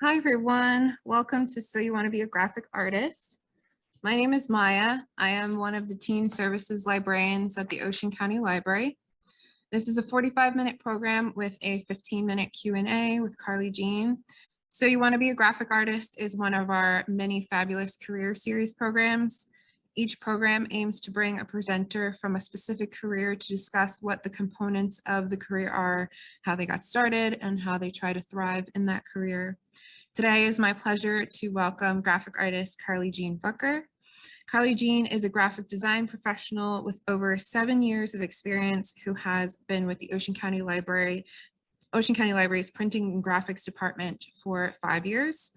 Hi everyone, welcome to So You Want to Be a Graphic Artist. My name is Maya. I am one of the Teen Services Librarians at the Ocean County Library. This is a 45-minute program with a 15-minute Q&A with Carly Jean. So You Want to Be a Graphic Artist is one of our many fabulous career series programs. Each program aims to bring a presenter from a specific career to discuss what the components of the career are, how they got started, and how they try to thrive in that career. Today is my pleasure to welcome graphic artist Carly Jean Booker. Carly Jean is a graphic design professional with over 7 years of experience who has been with the Ocean County Library's printing and graphics department for 5 years.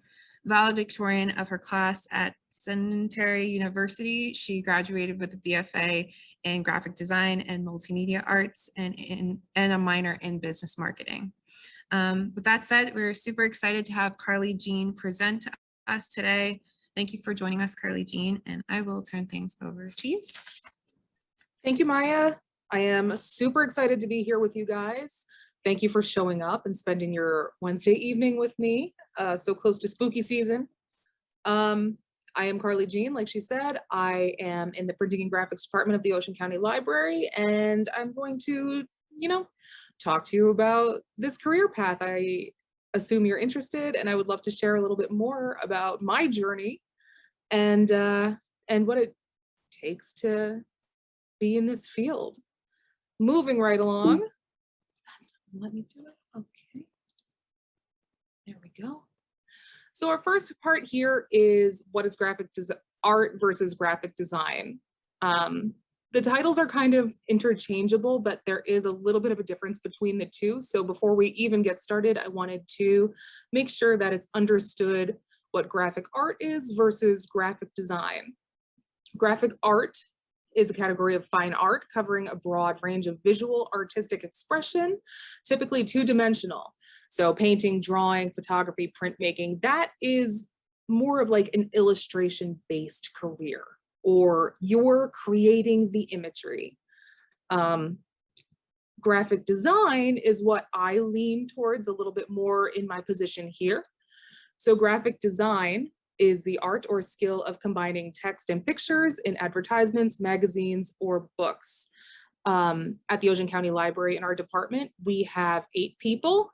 Valedictorian of her class at Centenary University, she graduated with a BFA in graphic design and multimedia arts and a minor in business marketing. With that said, we're super excited to have Carly Jean present to us today. Thank you for joining us, Carly Jean, and I will turn things over to you. Thank you, Maya. I am super excited to be here with you guys. Thank you for showing up and spending your Wednesday evening with me, so close to spooky season. I am Carly Jean, like she said. I am in the printing and graphics department of the Ocean County Library, and I'm going to, talk to you about this career path. I assume you're interested, and I would love to share a little bit more about my journey and what it takes to be in this field. Moving right along. Let me do it. Okay. There we go. So our first part here is what is graphic art versus graphic design. The titles are kind of interchangeable, but there is a little bit of a difference between the two. So before we even get started, I wanted to make sure that it's understood what graphic art is versus graphic design. Graphic art is a category of fine art covering a broad range of visual artistic expression, typically two-dimensional. So painting, drawing, photography, printmaking, that is more of like an illustration-based career, or you're creating the imagery. Graphic design is what I lean towards a little bit more in my position here. So graphic design is the art or skill of combining text and pictures in advertisements, magazines, or books. At the Ocean County Library in our department, we have 8 people.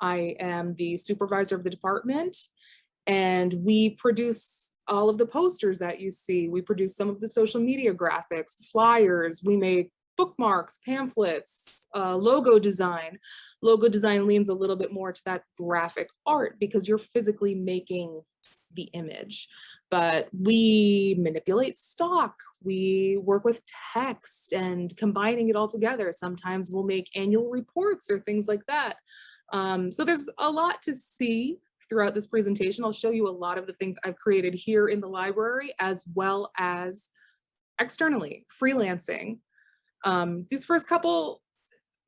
I am the supervisor of the department, and we produce all of the posters that you see. We produce some of the social media graphics, flyers, we make bookmarks, pamphlets, logo design. Logo design leans a little bit more to that graphic art because you're physically making the image, but we manipulate stock. We work with text and combining it all together. Sometimes we'll make annual reports or things like that. So there's a lot to see throughout this presentation. I'll show you a lot of the things I've created here in the library, as well as externally, freelancing. These first couple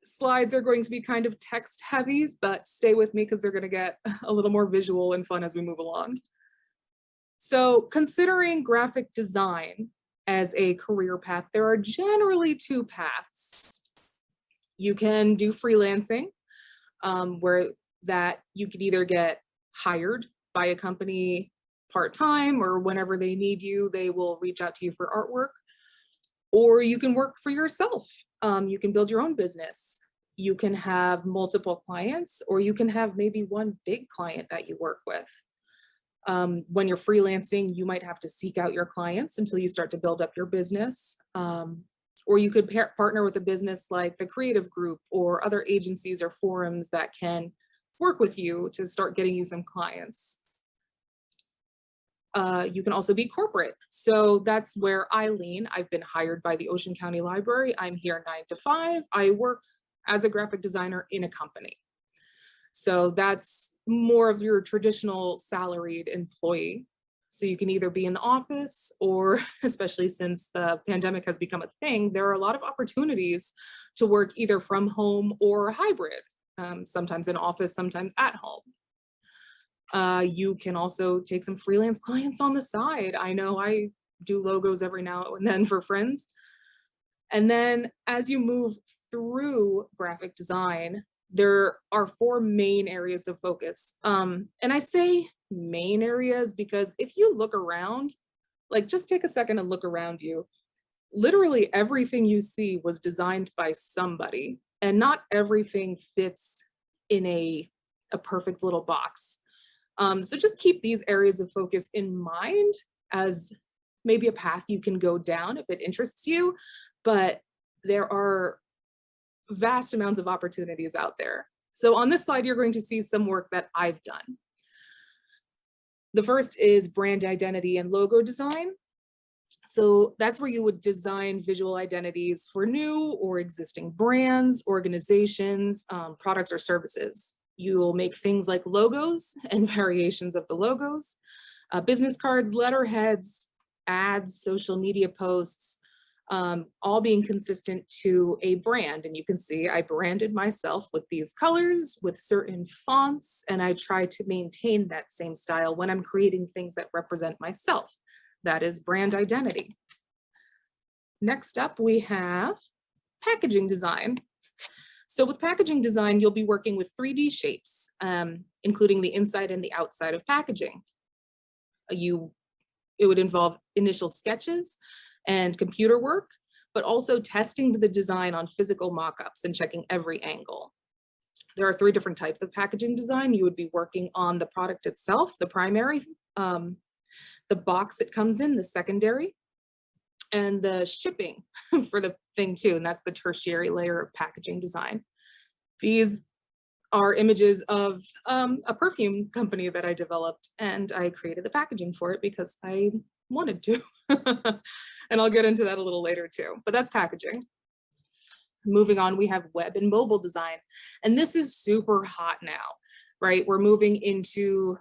slides are going to be kind of text heavy, but stay with me because they're going to get a little more visual and fun as we move along. So considering graphic design as a career path, there are generally 2 paths. You can do freelancing, where that you could either get hired by a company part-time, or whenever they need you, they will reach out to you for artwork, or you can work for yourself. You can build your own business. You can have multiple clients, or you can have maybe one big client that you work with. When you're freelancing, you might have to seek out your clients until you start to build up your business. Or you could partner with a business like the Creative Group or other agencies or forums that can work with you to start getting you some clients. You can also be corporate. So that's where I lean. I've been hired by the Ocean County Library. I'm here 9 to 5. I work as a graphic designer in a company. So that's more of your traditional salaried employee. So you can either be in the office, or especially since the pandemic has become a thing, there are a lot of opportunities to work either from home or hybrid, sometimes in office, sometimes at home. You can also take some freelance clients on the side. I know I do logos every now and then for friends. And then as you move through graphic design, there are 4 main areas of focus. And I say main areas because if you look around, like just take a second and look around you, literally everything you see was designed by somebody, and not everything fits in a perfect little box. So just keep these areas of focus in mind as maybe a path you can go down if it interests you, but there are vast amounts of opportunities out there. So on this slide, you're going to see some work that I've done. The first is brand identity and logo design. So that's where you would design visual identities for new or existing brands, organizations, products, or services. You will make things like logos and variations of the logos, business cards, letterheads, ads, social media posts, all being consistent to a brand. And you can see I branded myself with these colors, with certain fonts, and I try to maintain that same style when I'm creating things that represent myself. That is brand identity. Next up, we have packaging design. So with packaging design, you'll be working with 3D shapes, including the inside and the outside of packaging. It would involve initial sketches and computer work, but also testing the design on physical mock-ups and checking every angle. There are 3 different types of packaging design. You would be working on the product itself, the primary, the box it comes in, the secondary, and the shipping for the thing too, and that's the tertiary layer of packaging design. These are images of a perfume company that I developed, and I created the packaging for it because I wanted to. And I'll get into that a little later too, but that's packaging. Moving on, we have web and mobile design. And this is super hot now, right? We're moving into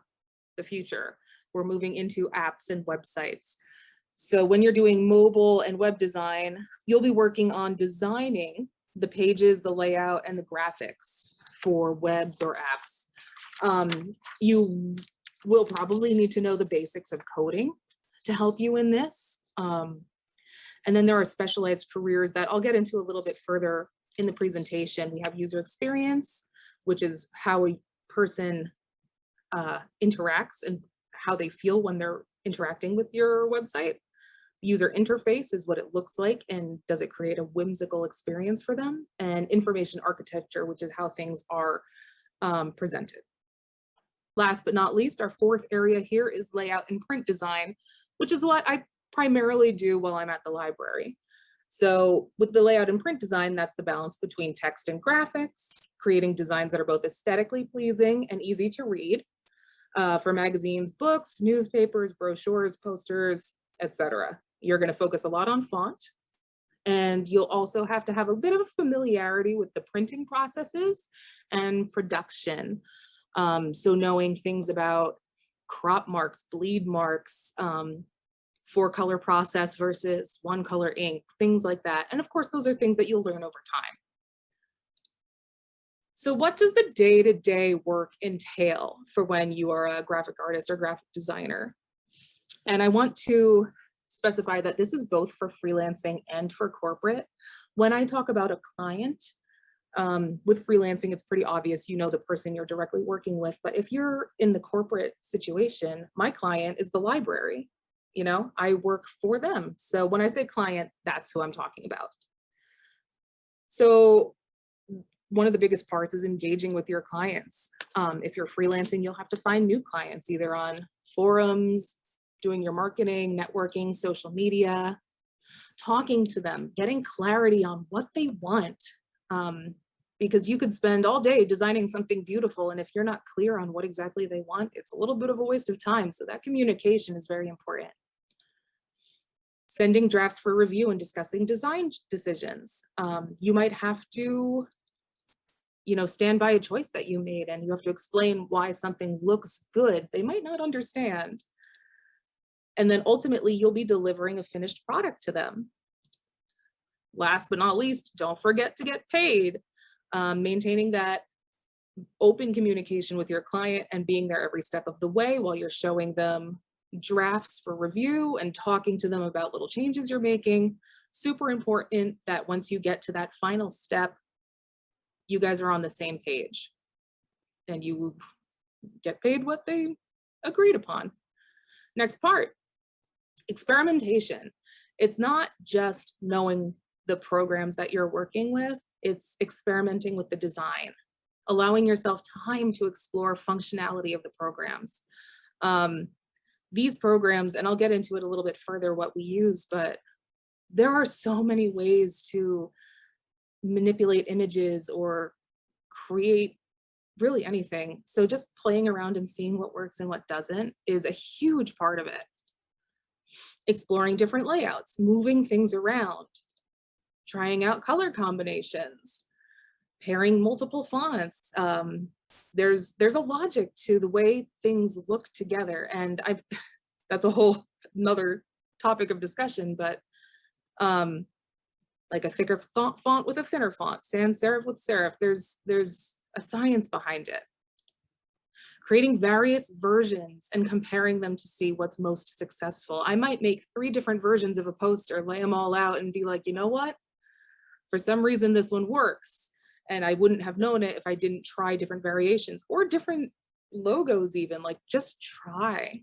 the future. We're moving into apps and websites. So when you're doing mobile and web design, you'll be working on designing the pages, the layout, and the graphics for webs or apps. You will probably need to know the basics of coding to help you in this. And then there are specialized careers that I'll get into a little bit further in the presentation. We have user experience, which is how a person interacts and how they feel when they're interacting with your website. User interface is what it looks like and does it create a whimsical experience for them. And information architecture, which is how things are presented. Last but not least, our 4th area here is layout and print design, which is what I primarily do while I'm at the library. So with the layout and print design, that's the balance between text and graphics, creating designs that are both aesthetically pleasing and easy to read for magazines, books, newspapers, brochures, posters, etc. You're going to focus a lot on font, and you'll also have to have a bit of familiarity with the printing processes and production. So knowing things about crop marks, bleed marks, 4-color process versus 1-color ink, things like that. And of course, those are things that you'll learn over time. So what does the day-to-day work entail for when you are a graphic artist or graphic designer? And I want to specify that this is both for freelancing and for corporate. When I talk about a client, with freelancing, it's pretty obvious, you know, the person you're directly working with. But if you're in the corporate situation, my client is the library. You know, I work for them. So when I say client, that's who I'm talking about. So one of the biggest parts is engaging with your clients. If you're freelancing, you'll have to find new clients, either on forums, doing your marketing, networking, social media, talking to them, getting clarity on what they want. Because you could spend all day designing something beautiful, and if you're not clear on what exactly they want, it's a little bit of a waste of time. So that communication is very important. Sending drafts for review and discussing design decisions. You might have to, you know, stand by a choice that you made, and you have to explain why something looks good. They might not understand. And then ultimately, you'll be delivering a finished product to them. Last but not least, don't forget to get paid. Maintaining that open communication with your client and being there every step of the way while you're showing them drafts for review and talking to them about little changes you're making. Super important that once you get to that final step, you guys are on the same page and you get paid what they agreed upon. Next part, experimentation. It's not just knowing the programs that you're working with, it's experimenting with the design, allowing yourself time to explore functionality of the programs. These programs, and I'll get into it a little bit further what we use, but there are so many ways to manipulate images or create really anything. So just playing around and seeing what works and what doesn't is a huge part of it. Exploring different layouts, moving things around, trying out color combinations, pairing multiple fonts. There's a logic to the way things look together, and that's a whole another topic of discussion, but like a thicker font with a thinner font, sans serif with serif, there's a science behind it. Creating various versions and comparing them to see what's most successful. I might make 3 different versions of a poster, lay them all out and be like, you know what? For some reason this one works. And I wouldn't have known it if I didn't try different variations or different logos even, like just try.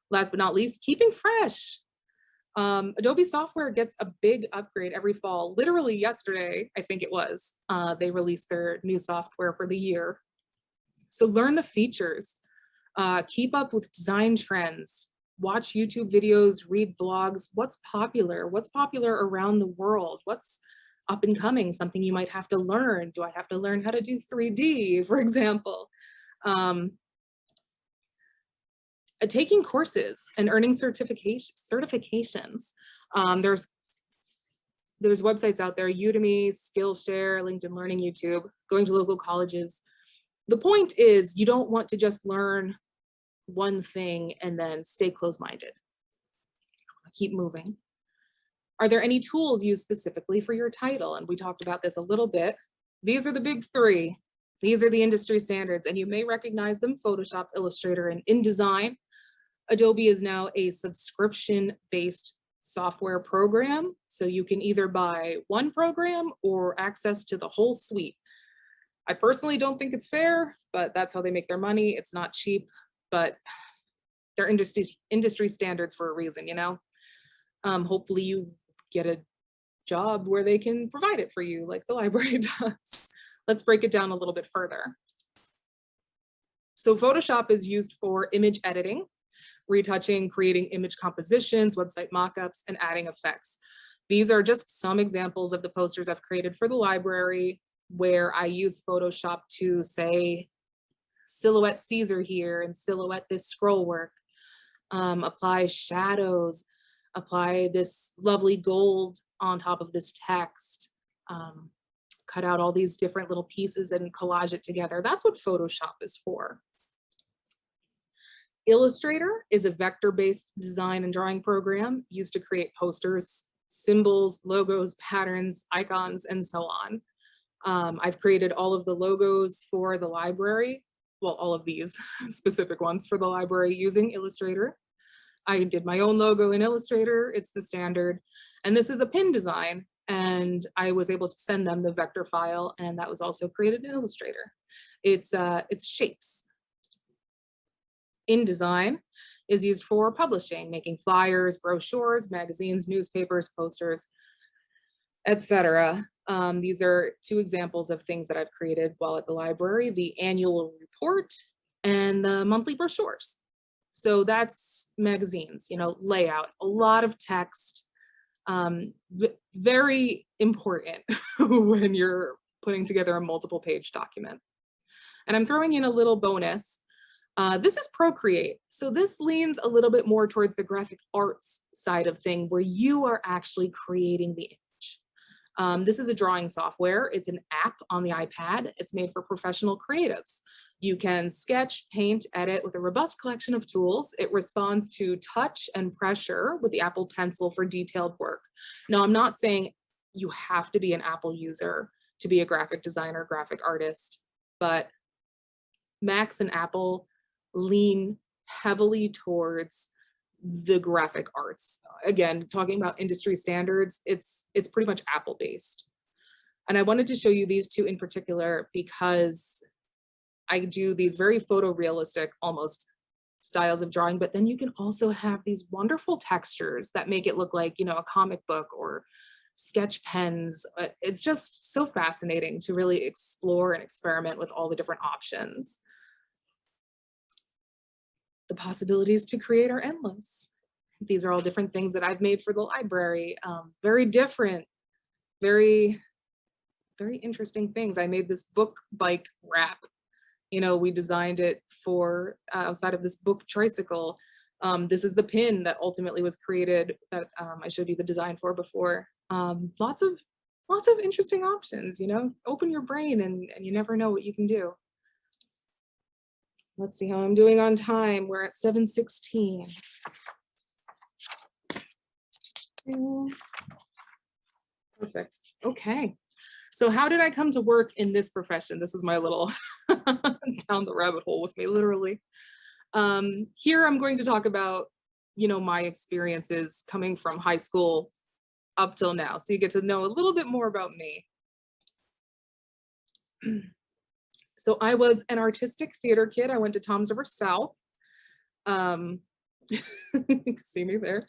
Last but not least, keeping fresh. Adobe software gets a big upgrade every fall. Literally yesterday, I think it was, they released their new software for the year. So learn the features, keep up with design trends, watch YouTube videos, read blogs, what's popular around the world, what's up and coming, something you might have to learn. Do I have to learn how to do 3D, for example? Taking courses and earning certifications. There's websites out there, Udemy, Skillshare, LinkedIn Learning, YouTube, going to local colleges. The point is you don't want to just learn one thing and then stay closed-minded. Keep moving. Are there any tools used specifically for your title? And we talked about this a little bit. These are the big 3. These are the industry standards, and you may recognize them: Photoshop, Illustrator, and InDesign. Adobe is now a subscription-based software program, so you can either buy one program or access to the whole suite. I personally don't think it's fair, but that's how they make their money. It's not cheap, but they're industry standards for a reason, you know? Hopefully you get a job where they can provide it for you like the library does. Let's break it down a little bit further. So Photoshop is used for image editing, retouching, creating image compositions, website mockups, and adding effects. These are just some examples of the posters I've created for the library where I use Photoshop to say, silhouette Caesar here and silhouette this scroll work, apply shadows, apply this lovely gold on top of this text, cut out all these different little pieces and collage it together. That's what Photoshop is for. Illustrator is a vector-based design and drawing program used to create posters, symbols, logos, patterns, icons, and so on. I've created all of the logos for the library, well, all of these specific ones for the library using Illustrator. I did my own logo in Illustrator, it's the standard. And this is a pin design, and I was able to send them the vector file, and that was also created in Illustrator. It's shapes. InDesign is used for publishing, making flyers, brochures, magazines, newspapers, posters, etc. These are 2 examples of things that I've created while at the library: the annual report and the monthly brochures. So that's magazines, you know, layout, a lot of text, very important when you're putting together a multiple page document. And I'm throwing in a little bonus. This is Procreate. So this leans a little bit more towards the graphic arts side of thing, where you are actually creating the image. This is a drawing software. It's an app on the iPad. It's made for professional creatives. You can sketch, paint, edit with a robust collection of tools. It responds to touch and pressure with the Apple Pencil for detailed work. Now, I'm not saying you have to be an Apple user to be a graphic designer, graphic artist, but Macs and Apple lean heavily towards the graphic arts. Again, talking about industry standards, it's pretty much Apple based. And I wanted to show you these two in particular because I do these very photorealistic almost styles of drawing, but then you can also have these wonderful textures that make it look like, you know, a comic book or sketch pens. It's just so fascinating to really explore and experiment with all the different options. The possibilities to create are endless. These are all different things that I've made for the library. Very different, very, very interesting things. I made this book bike wrap. You know, we designed it for outside of this book tricycle. This is the pin that ultimately was created that I showed you the design for before. Lots of interesting options, you know, open your brain and you never know what you can do. Let's see how I'm doing on time. We're at 7:16. Perfect. Okay. So how did I come to work in this profession? This is my little down the rabbit hole with me, literally. Here I'm going to talk about, you know, my experiences coming from high school up till now. So you get to know a little bit more about me. So I was an artistic theater kid. I went to Toms River South. See me there.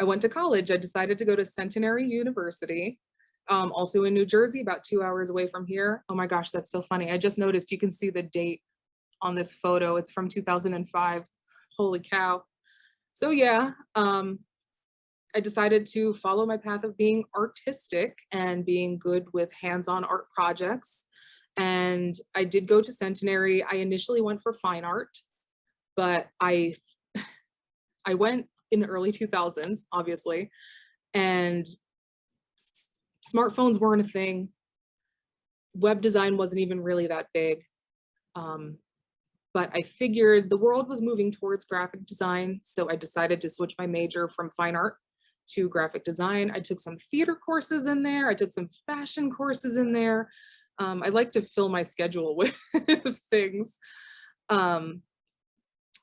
I went to college. I decided to go to Centenary University, also in New Jersey, about 2 hours away from here. Oh my gosh, that's so funny. I just noticed you can see the date on this photo. It's from 2005. Holy cow. So yeah, I decided to follow my path of being artistic and being good with hands-on art projects. And I did go to Centenary. I initially went for fine art, but I went in the early 2000s, obviously, and smartphones weren't a thing. Web design wasn't even really that big. But I figured the world was moving towards graphic design, so I decided to switch my major from fine art to graphic design. I took some theater courses in there. I took some fashion courses in there. I like to fill my schedule with things. And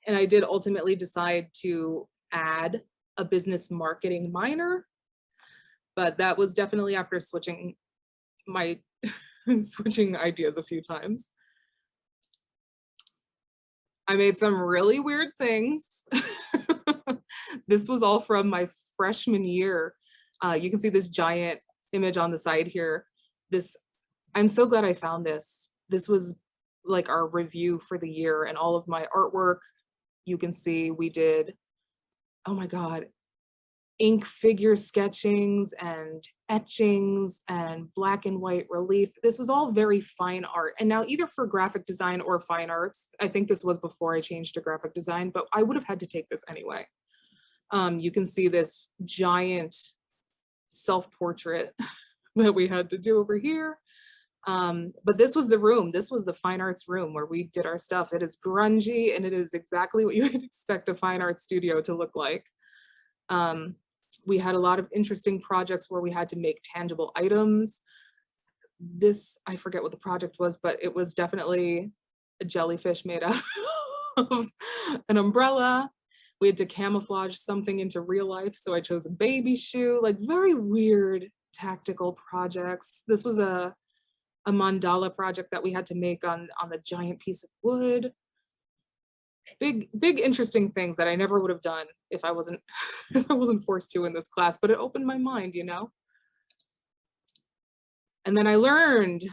I did ultimately decide to add a business marketing minor, but that was definitely after switching my switching ideas a few times. I made some really weird things. This was all from my freshman year. You can see this giant image on the side here. I'm so glad I found this. This was like our review for the year, and all of my artwork, you can see we did, oh my God, ink figure sketchings and etchings and black and white relief. This was all very fine art. And now either for graphic design or fine arts, I think this was before I changed to graphic design, but I would have had to take this anyway. You can see this giant self-portrait that we had to do over here. But this was the room. This was the fine arts room where we did our stuff. It is grungy and it is exactly what you would expect a fine art studio to look like. We had a lot of interesting projects where we had to make tangible items. This, I forget what the project was, but it was definitely a jellyfish made out of an umbrella. We had to camouflage something into real life, so I chose a baby shoe, like very weird tactical projects. This was a mandala project that we had to make on the giant piece of wood. Big interesting things that I never would have done if I wasn't forced to in this class, but it opened my mind, you know. And then I learned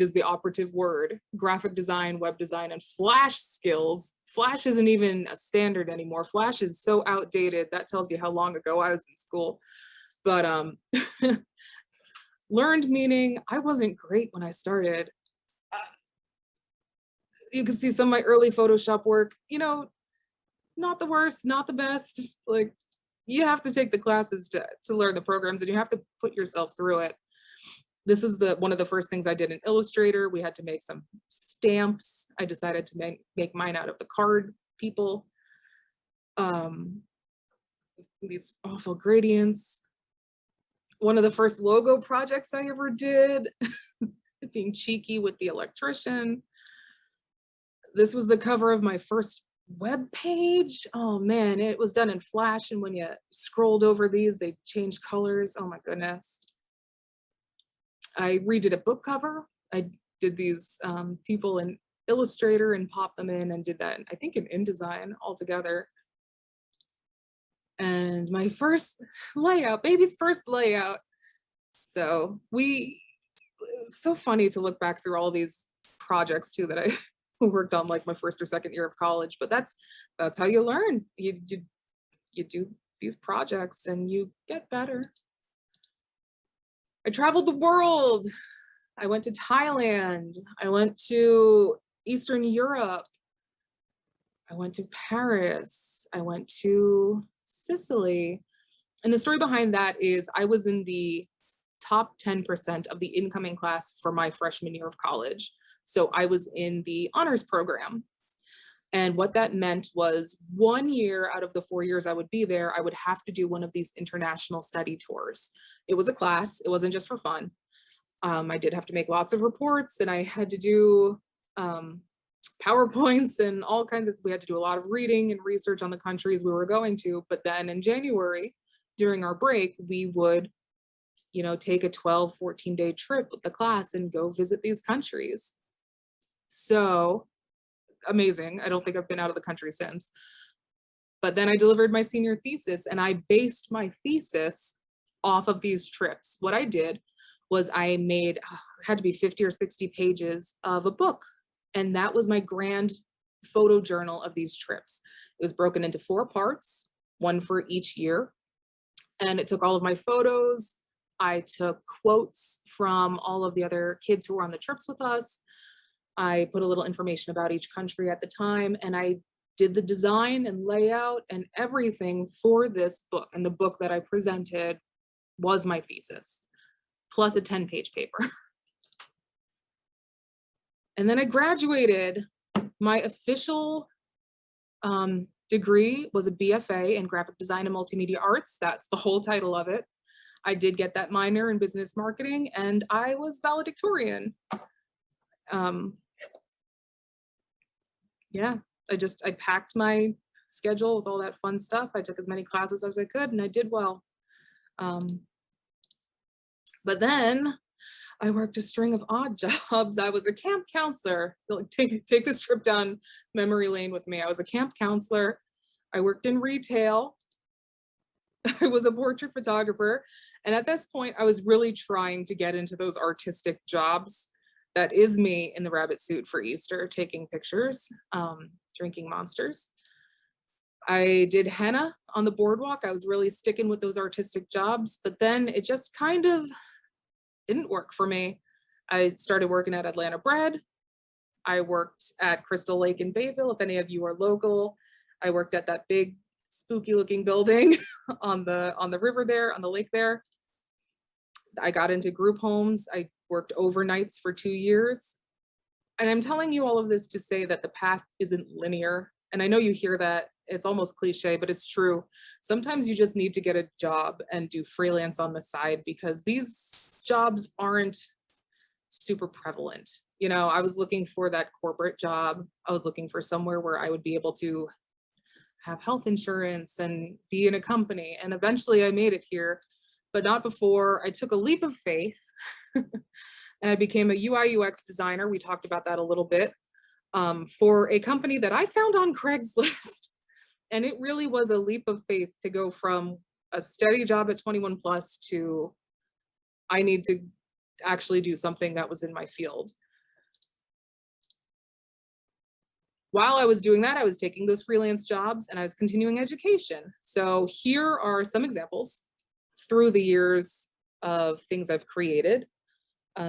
is the operative word, graphic design, web design, and Flash skills. Flash isn't even a standard anymore. Flash is so outdated. That tells you how long ago I was in school. But learned meaning I wasn't great when I started. You can see some of my early Photoshop work, you know, not the worst, not the best. Like, you have to take the classes to learn the programs, and you have to put yourself through it. This is one of the first things I did in Illustrator. We had to make some stamps. I decided to make mine out of the card people. These awful gradients. One of the first logo projects I ever did, being cheeky with the electrician. This was the cover of my first web page. Oh man, it was done in Flash, and when you scrolled over these, they changed colors. Oh my goodness. I redid a book cover. I did these people in Illustrator and popped them in and did that, I think in InDesign altogether. And my first layout, baby's first layout. So it's so funny to look back through all these projects too that I worked on like my first or second year of college, but that's how you learn. You do these projects and you get better. I traveled the world. I went to Thailand. I went to Eastern Europe. I went to Paris. I went to Sicily. And the story behind that is I was in the top 10% of the incoming class for my freshman year of college. So I was in the honors program. And what that meant was 1 year out of the 4 years I would be there, I would have to do one of these international study tours. It was a class, it wasn't just for fun. I did have to make lots of reports and I had to do PowerPoints and all kinds of, we had to do a lot of reading and research on the countries we were going to. But then in January, during our break, we would, take a 12, 14-day trip with the class and go visit these countries. So amazing. I don't think I've been out of the country since. But then I delivered my senior thesis and I based my thesis off of these trips. What I did was I had to be 50 or 60 pages of a book. And that was my grand photo journal of these trips. It was broken into 4 parts, one for each year. And it took all of my photos. I took quotes from all of the other kids who were on the trips with us. I put a little information about each country at the time, and I did the design and layout and everything for this book. And the book that I presented was my thesis, plus a 10-page paper. And then I graduated. My official degree was a BFA in graphic design and multimedia arts. That's the whole title of it. I did get that minor in business marketing and I was valedictorian. Yeah, I packed my schedule with all that fun stuff. I took as many classes as I could and I did well. But then I worked a string of odd jobs. I was a camp counselor. Take this trip down memory lane with me. I was a camp counselor. I worked in retail. I was a portrait photographer. And at this point, I was really trying to get into those artistic jobs. That is me in the rabbit suit for Easter, taking pictures, drinking monsters. I did henna on the boardwalk. I was really sticking with those artistic jobs, but then it just kind of didn't work for me. I started working at Atlanta Bread. I worked at Crystal Lake in Bayville, if any of you are local. I worked at that big spooky looking building on the river there, on the lake there. I got into group homes. I worked overnights for 2 years. And I'm telling you all of this to say that the path isn't linear. And I know you hear that, it's almost cliche, but it's true. Sometimes you just need to get a job and do freelance on the side because these jobs aren't super prevalent. I was looking for that corporate job. I was looking for somewhere where I would be able to have health insurance and be in a company. And eventually I made it here, but not before I took a leap of faith and I became a UI UX designer. We talked about that a little bit for a company that I found on Craigslist. And it really was a leap of faith to go from a steady job at 21 plus to I need to actually do something that was in my field. While I was doing that, I was taking those freelance jobs and I was continuing education. So here are some examples through the years of things I've created.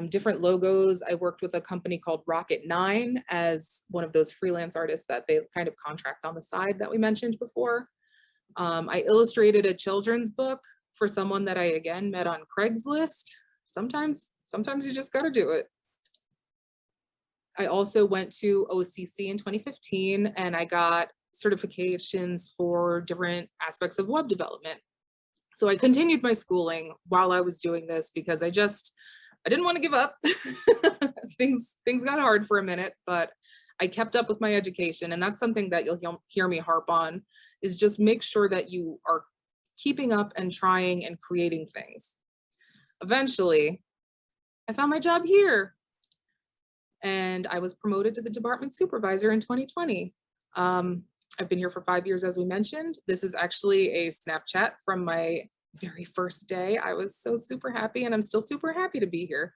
Different logos. I worked with a company called Rocket 9 as one of those freelance artists that they kind of contract on the side that we mentioned before. I illustrated a children's book for someone that I again met on Craigslist. Sometimes you just got to do it. I also went to OCC in 2015 and I got certifications for different aspects of web development. So I continued my schooling while I was doing this because I didn't want to give up. Things got hard for a minute, but I kept up with my education. And that's something that you'll hear me harp on, is just make sure that you are keeping up and trying and creating things. Eventually, I found my job here. And I was promoted to the department supervisor in 2020. I've been here for 5 years, as we mentioned. This is actually a Snapchat from my very first day. I was so super happy, and I'm still super happy to be here.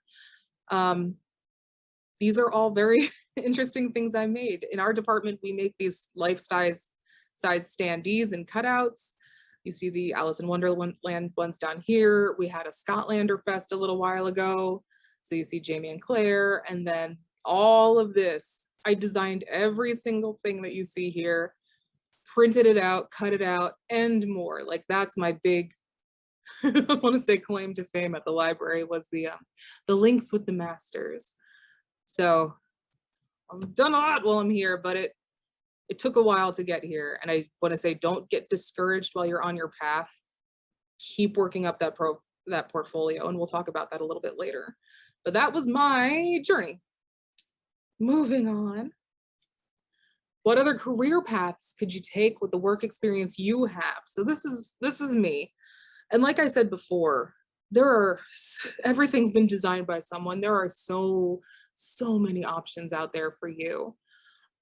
These are all very interesting things I made. In our department, we make these life-size standees and cutouts. You see the Alice in Wonderland ones down here. We had a Scotlander Fest a little while ago. So you see Jamie and Claire, and then all of this. I designed every single thing that you see here, printed it out, cut it out, and more. Like, that's my big, I want to say, claim to fame at the library, was the links with the masters. So I've done a lot while I'm here, but it took a while to get here. And I want to say, don't get discouraged while you're on your path. Keep working up that portfolio, and we'll talk about that a little bit later. But that was my journey. Moving on. What other career paths could you take with the work experience you have? So this is me. And like I said before, everything's been designed by someone. There are so many options out there for you.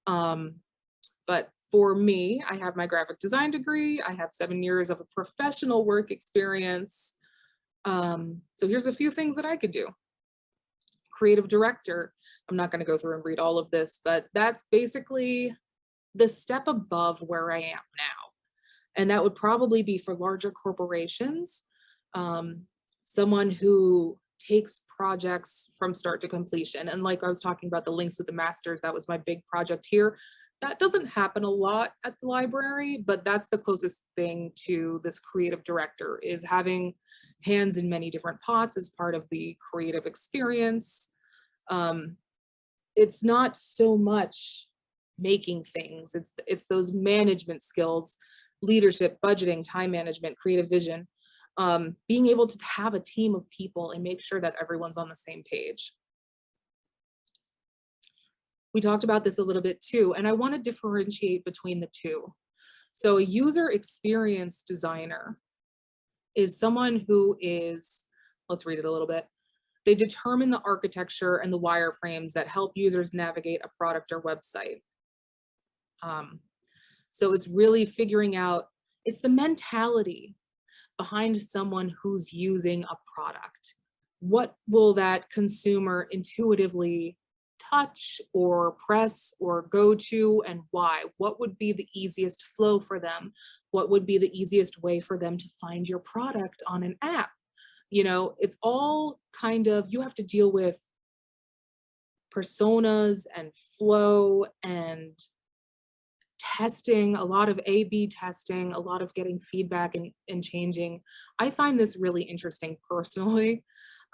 But for me, I have my graphic design degree. I have 7 years of a professional work experience. So here's a few things that I could do. Creative director. I'm not going to go through and read all of this, but that's basically the step above where I am now. And that would probably be for larger corporations. Someone who takes projects from start to completion. And like I was talking about the links with the masters, that was my big project here. That doesn't happen a lot at the library, but that's the closest thing to this creative director, is having hands in many different pots as part of the creative experience. It's not so much making things, it's those management skills, leadership, budgeting, time management, creative vision, being able to have a team of people and make sure that everyone's on the same page. We talked about this a little bit too, and I want to differentiate between the two. So a user experience designer is someone who is, let's read it a little bit. They determine the architecture and the wireframes that help users navigate a product or website. So it's really figuring out, it's the mentality behind someone who's using a product. What will that consumer intuitively touch or press or go to, and why? What would be the easiest flow for them? What would be the easiest way for them to find your product on an app? You know, it's all kind of, you have to deal with personas and flow and testing, a lot of A/B testing, a lot of getting feedback and changing. I find this really interesting personally.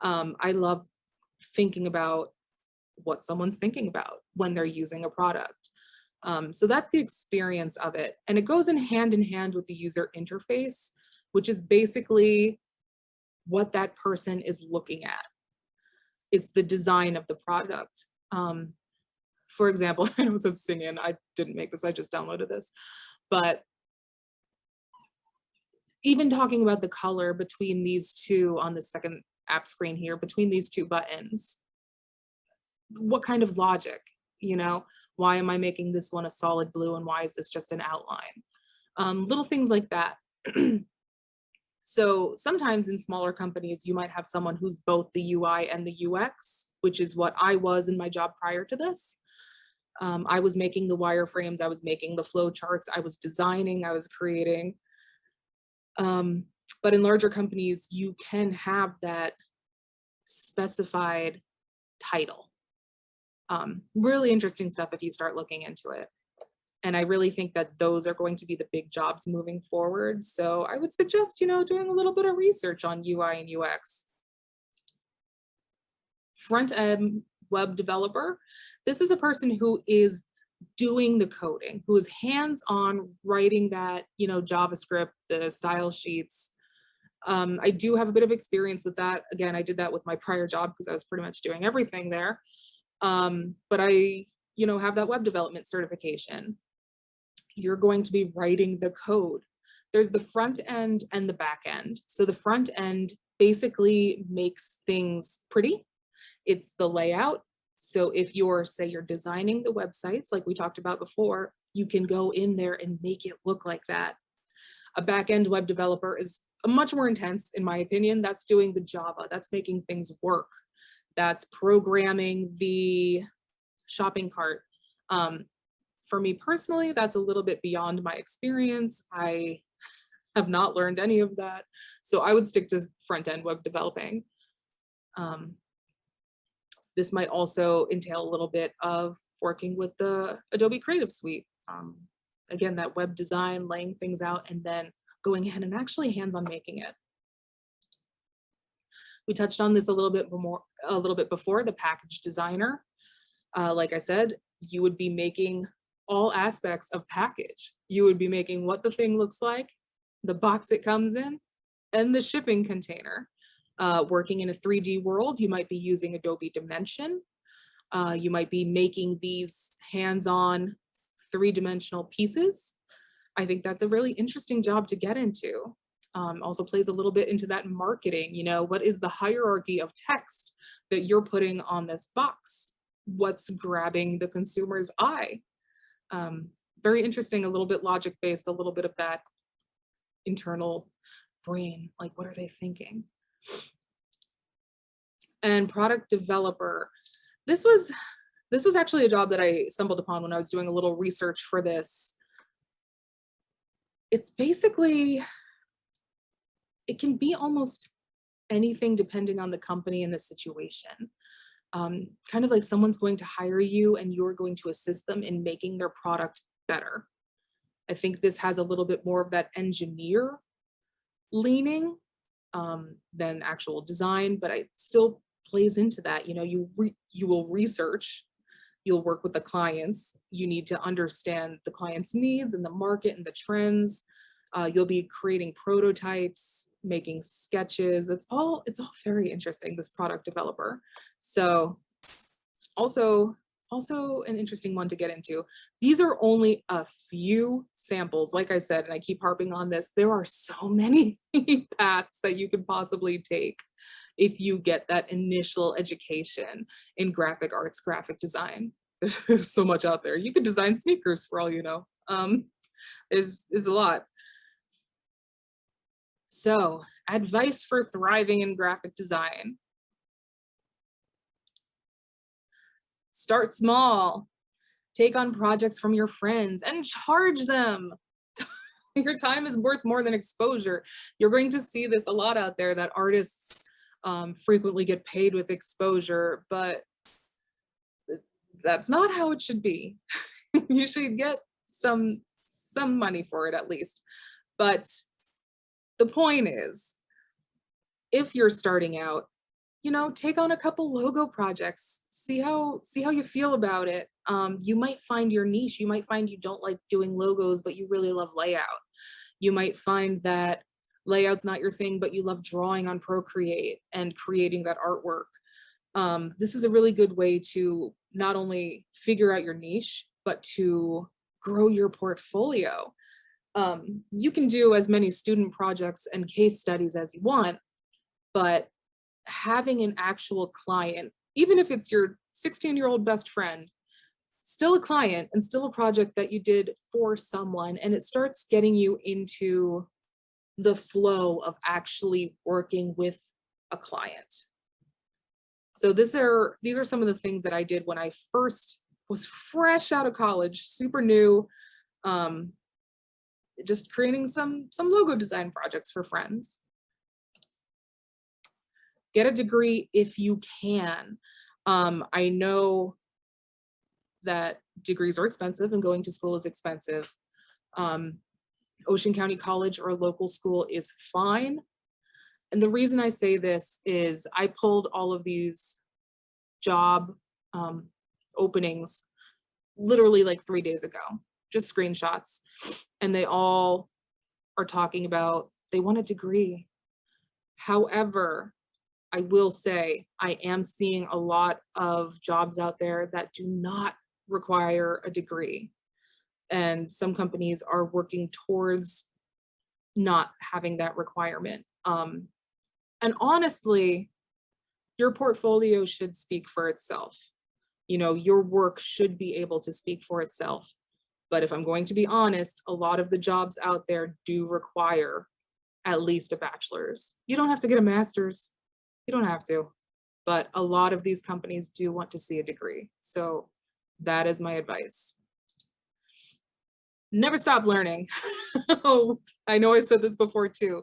I love thinking about what someone's thinking about when they're using a product. So that's the experience of it. And it goes in hand with the user interface, which is basically what that person is looking at. It's the design of the product. For example, I know it says singing, I didn't make this, I just downloaded this. But even talking about the color between these two on the second app screen here, between these two buttons, what kind of logic, you know, why am I making this one a solid blue and why is this just an outline? Little things like that. So sometimes in smaller companies, you might have someone who's both the UI and the UX, which is what I was in my job prior to this. I was making the wireframes, I was making the flow charts, I was designing, I was creating. But in larger companies, you can have that specified title. Really interesting stuff if you start looking into it. And I really think that those are going to be the big jobs moving forward. So I would suggest, you know, doing a little bit of research on UI and UX. Front-end web developer. This is a person who is doing the coding, who is hands-on writing that, you know, JavaScript, the style sheets. I do have a bit of experience with that. Again, I did that with my prior job because I was pretty much doing everything there. But I, you know, have that web development certification. You're going to be writing the code. There's the front end and the back end. So the front end basically makes things pretty. It's the layout. So if you're, say you're designing the websites like we talked about before, you can go in there and make it look like that. A back-end web developer is much more intense, in my opinion. That's doing the Java, that's making things work. That's programming the shopping cart. For me personally, that's a little bit beyond my experience. I have not learned any of that. So I would stick to front-end web developing. This might also entail a little bit of working with the Adobe Creative Suite. Again, that web design, laying things out, and then going ahead and actually hands-on making it. We touched on this a little bit before, the package designer. Like I said, you would be making all aspects of package. You would be making what the thing looks like, the box it comes in, and the shipping container. Working in a 3D world, you might be using Adobe Dimension. You might be making these hands-on 3-dimensional pieces. I think that's a really interesting job to get into. Also plays a little bit into that marketing, you know, what is the hierarchy of text that you're putting on this box? What's grabbing the consumer's eye? Very interesting, a little bit logic-based, a little bit of that internal brain, like what are they thinking? And product developer. This was actually a job that I stumbled upon when I was doing a little research for this. It's basically, it can be almost anything depending on the company and the situation. Kind of like someone's going to hire you and you're going to assist them in making their product better. I think this has a little bit more of that engineer leaning than actual design, but it still plays into that. You know, you will research, you'll work with the clients, you need to understand the client's needs and the market and the trends. You'll be creating prototypes, making sketches. It's all very interesting, this product developer. So also an interesting one to get into. These are only a few samples. Like I said, and I keep harping on this, there are so many paths that you could possibly take if you get that initial education in graphic arts, graphic design. There's so much out there. You could design sneakers for all you know. There's a lot. So, advice for thriving in graphic design. Start small. Take on projects from your friends and charge them. Your time is worth more than exposure. You're going to see this a lot out there, that artists frequently get paid with exposure, but that's not how it should be. You should get some money for it at least. But the point is, if you're starting out, you know, take on a couple logo projects, see how you feel about it. You might find your niche. You might find you don't like doing logos, but you really love layout. You might find that layout's not your thing, but you love drawing on Procreate and creating that artwork. This is a really good way to not only figure out your niche, but to grow your portfolio. You can do as many student projects and case studies as you want, but having an actual client, even if it's your 16-year-old best friend, still a client and still a project that you did for someone, and it starts getting you into the flow of actually working with a client. So these are some of the things that I did when I first was fresh out of college, super new, just creating some logo design projects for friends. Get a degree if you can. I know that degrees are expensive and going to school is expensive. Ocean County College or a local school is fine. And the reason I say this is I pulled all of these job openings literally like 3 days ago, just screenshots. And they all are talking about they want a degree. However, I will say I am seeing a lot of jobs out there that do not require a degree. And some companies are working towards not having that requirement. And honestly, Your portfolio should speak for itself. You know, your work should be able to speak for itself. But if I'm going to be honest, a lot of the jobs out there do require at least a bachelor's. You don't have to get a master's. You don't have to. But a lot of these companies do want to see a degree. So that is my advice. Never stop learning. I know I said this before too.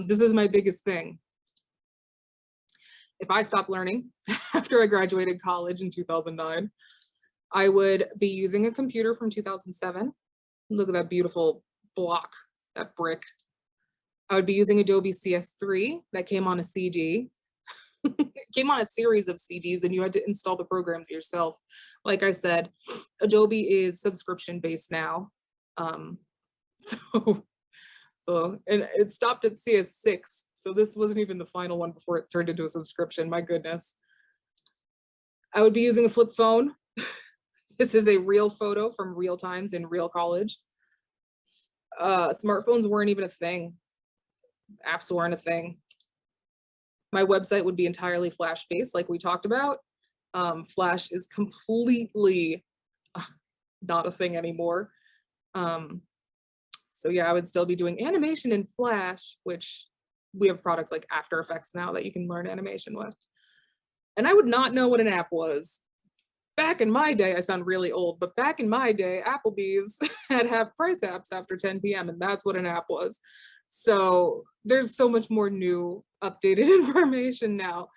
This is my biggest thing. If I stopped learning after I graduated college in 2009, I would be using a computer from 2007. Look at that beautiful block, that brick. I would be using Adobe CS3 that came on a CD. It came on a series of CDs and you had to install the programs yourself. Like I said, Adobe is subscription based now. So and it stopped at CS6. So this wasn't even the final one before it turned into a subscription. My goodness. I would be using a flip phone. This is a real photo from real times in real college. Smartphones weren't even a thing. Apps weren't a thing. My website would be entirely Flash-based, like we talked about. Flash is completely not a thing anymore. So yeah, I would still be doing animation in Flash, which we have products like After Effects now that you can learn animation with. And I would not know what an app was. Back in my day, I sound really old, but back in my day, Applebee's had half price apps after 10 p.m. and that's what an app was. So there's so much more new, updated information now.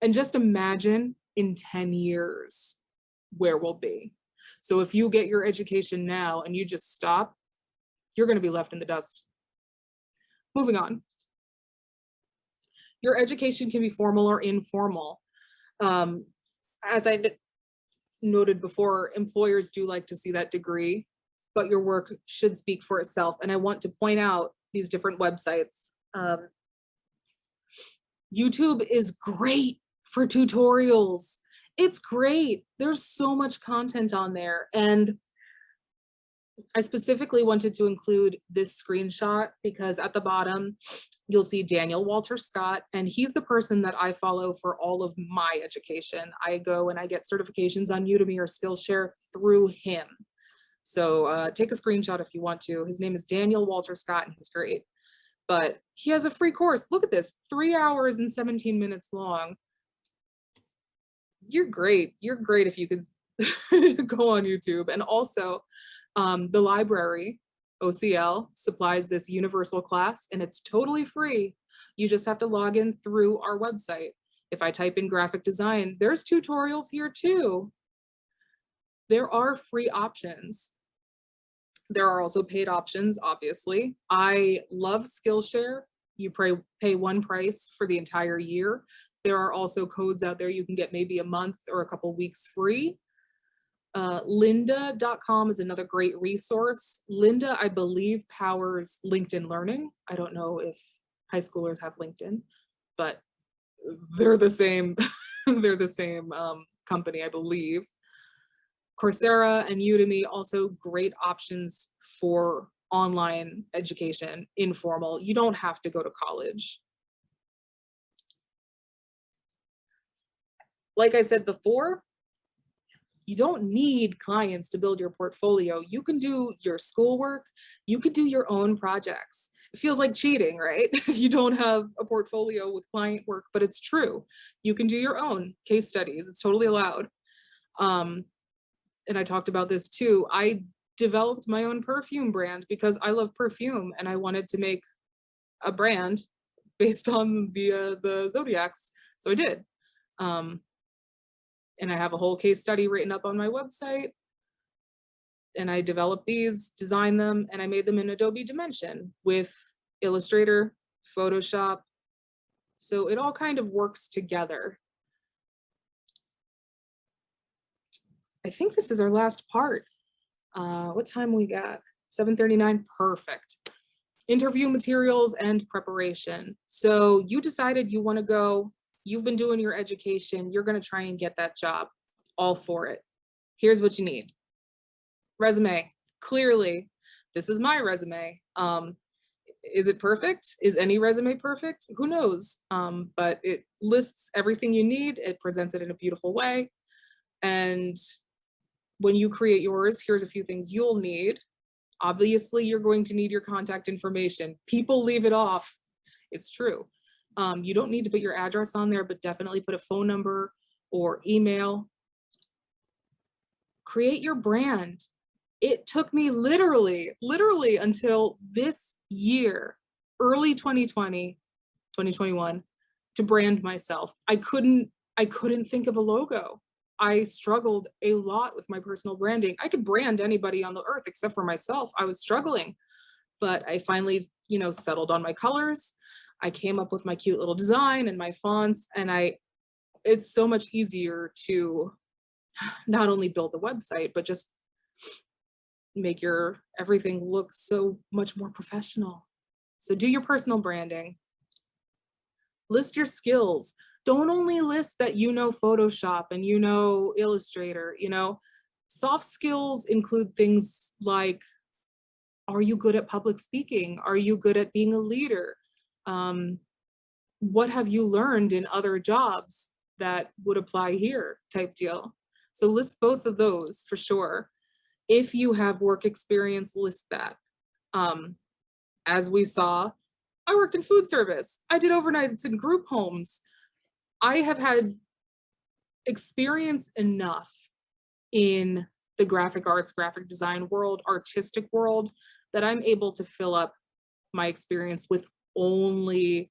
And just imagine in 10 years where we'll be. So if you get your education now and you just stop, you're going to be left in the dust. Moving on. Your education can be formal or informal. As I noted before, employers do like to see that degree, but your work should speak for itself. And I want to point out these different websites. YouTube is great for tutorials. It's great. There's so much content on there. And I specifically wanted to include this screenshot because at the bottom, you'll see Daniel Walter Scott, and he's the person that I follow for all of my education. I go and I get certifications on Udemy or Skillshare through him. So take a screenshot if you want to. His name is Daniel Walter Scott and he's great. But he has a free course. Look at this, 3 hours and 17 minutes long. You're great. You're great if you could go on YouTube. And also the library, OCL, supplies this universal class and it's totally free. You just have to log in through our website. If I type in graphic design, there's tutorials here too. There are free options. There are also paid options, obviously. I love Skillshare. You pay one price for the entire year. There are also codes out there you can get maybe a month or a couple weeks free. Lynda.com is another great resource. Lynda, I believe, powers LinkedIn Learning. I don't know if high schoolers have LinkedIn, but they're the same. They're the same company, I believe. Coursera and Udemy, also great options for online education, informal. You don't have to go to college. Like I said before, you don't need clients to build your portfolio. You can do your schoolwork. You could do your own projects. It feels like cheating, right? If you don't have a portfolio with client work, but it's true. You can do your own case studies. It's totally allowed. And I talked about this too. I developed my own perfume brand because I love perfume and I wanted to make a brand based on the zodiacs. So I did. And I have a whole case study written up on my website. And I developed these, designed them, and I made them in Adobe Dimension with Illustrator, Photoshop. So it all kind of works together. I think this is our last part. What time we got? 7:39, perfect. Interview materials and preparation. So you decided you want to go, you've been doing your education, you're going to try and get that job, all for it. Here's what you need. Resume, clearly, this is my resume. Is it perfect? Is any resume perfect? Who knows? But it lists everything you need. It presents it in a beautiful way. And when you create yours, here's a few things you'll need. Obviously, you're going to need your contact information. People leave it off. It's true. You don't need to put your address on there, but definitely put a phone number or email. Create your brand. It took me literally until this year, early 2020, 2021, to brand myself. I couldn't think of a logo. I struggled a lot with my personal branding. I could brand anybody on the earth except for myself. I was struggling, but I finally, settled on my colors. I came up with my cute little design and my fonts, and it's so much easier to not only build the website, but just make your everything look so much more professional. So do your personal branding. List your skills. Don't only list that you know Photoshop and you know Illustrator, soft skills include things like, are you good at public speaking? Are you good at being a leader? What have you learned in other jobs that would apply here type deal? So list both of those for sure. If you have work experience, list that. As we saw, I worked in food service. I did overnights in group homes. I have had experience enough in the graphic arts, graphic design world, artistic world, that I'm able to fill up my experience with only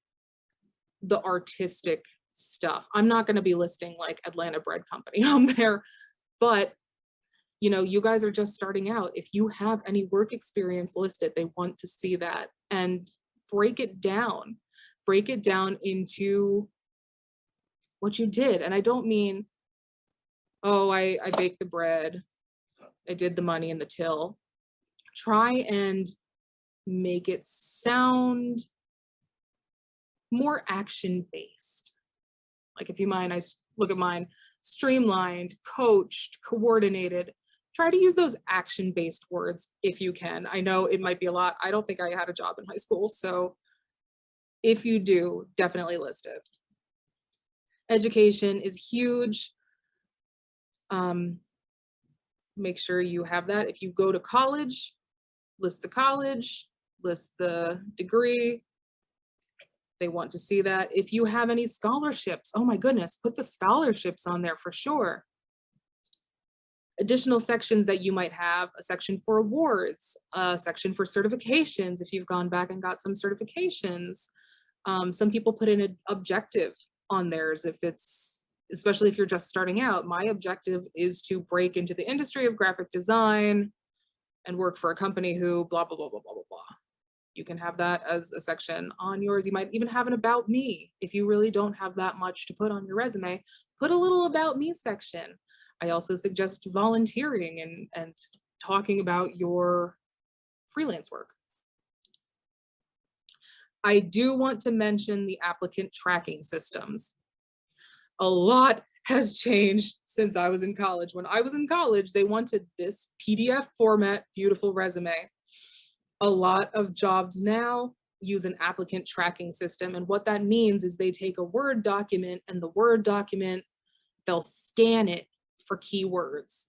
the artistic stuff. I'm not going to be listing like Atlanta Bread Company on there, but you guys are just starting out. If you have any work experience listed, they want to see that, and break it down into what you did. And I don't mean, oh, I baked the bread, I did the money in the till. Try and make it sound more action-based. Like if you mind, I look at mine, streamlined, coached, coordinated. Try to use those action-based words if you can. I know it might be a lot. I don't think I had a job in high school, so if you do, definitely list it. Education is huge. Make sure you have that. If you go to college, list the college, list the degree. They want to see that. If you have any scholarships, oh my goodness, put the scholarships on there for sure. Additional sections that you might have, a section for awards, a section for certifications if you've gone back and got some certifications. Some people put in an objective on theirs especially if you're just starting out. My objective is to break into the industry of graphic design and work for a company who blah, blah, blah, blah, blah, blah, blah. You can have that as a section on yours. You might even have an about me. If you really don't have that much to put on your resume, put a little about me section. I also suggest volunteering and talking about your freelance work. I do want to mention the applicant tracking systems. A lot has changed since I was in college. When I was in college, they wanted this PDF format, beautiful resume. A lot of jobs now use an applicant tracking system. And what that means is they take a Word document, and the Word document, they'll scan it for keywords.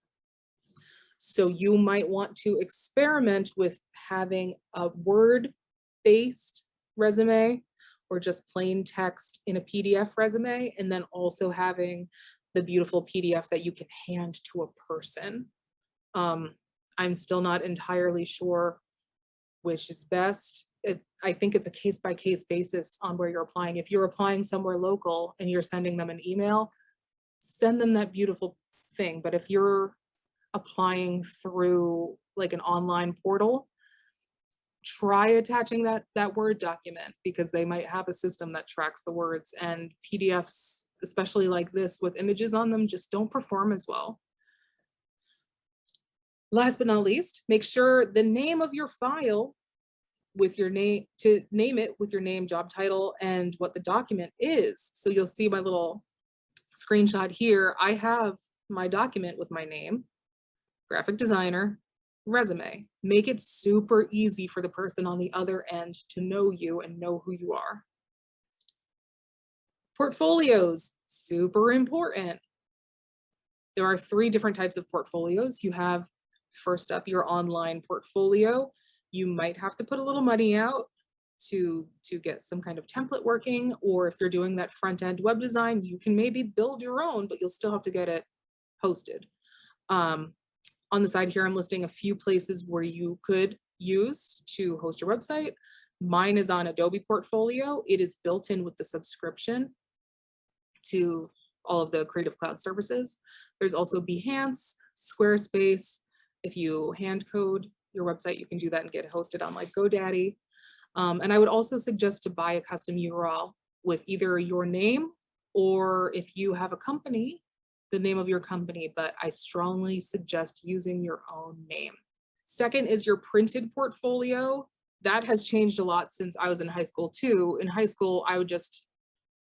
So you might want to experiment with having a Word-based resume or just plain text in a PDF resume, and then also having the beautiful PDF that you can hand to a person. I'm still not entirely sure which is best. I think it's a case-by-case basis on where you're applying. If you're applying somewhere local and you're sending them an email, send them that beautiful thing. But if you're applying through like an online portal, try attaching that Word document, because they might have a system that tracks the words, and PDFs, especially like this with images on them, just don't perform as well. Last but not least, make sure the name of your file with your name, to name it with your name, job title, and what the document is. So you'll see my little screenshot here. I have my document with my name, graphic designer, Resume. Make it super easy for the person on the other end to know you and know who you are. Portfolios, super important. There are 3 different types of portfolios. You have, first up, your online portfolio. You might have to put a little money out to get some kind of template working, or if you're doing that front-end web design, you can maybe build your own, but you'll still have to get it hosted. On the side here, I'm listing a few places where you could use to host your website. Mine is on Adobe Portfolio. It is built in with the subscription to all of the Creative Cloud services. There's also Behance, Squarespace. If you hand code your website, you can do that and get it hosted on like GoDaddy. And I would also suggest to buy a custom URL with either your name, or if you have a company, the name of your company, but I strongly suggest using your own name. Second is your printed portfolio. That has changed a lot since I was in high school too. In high school, I would just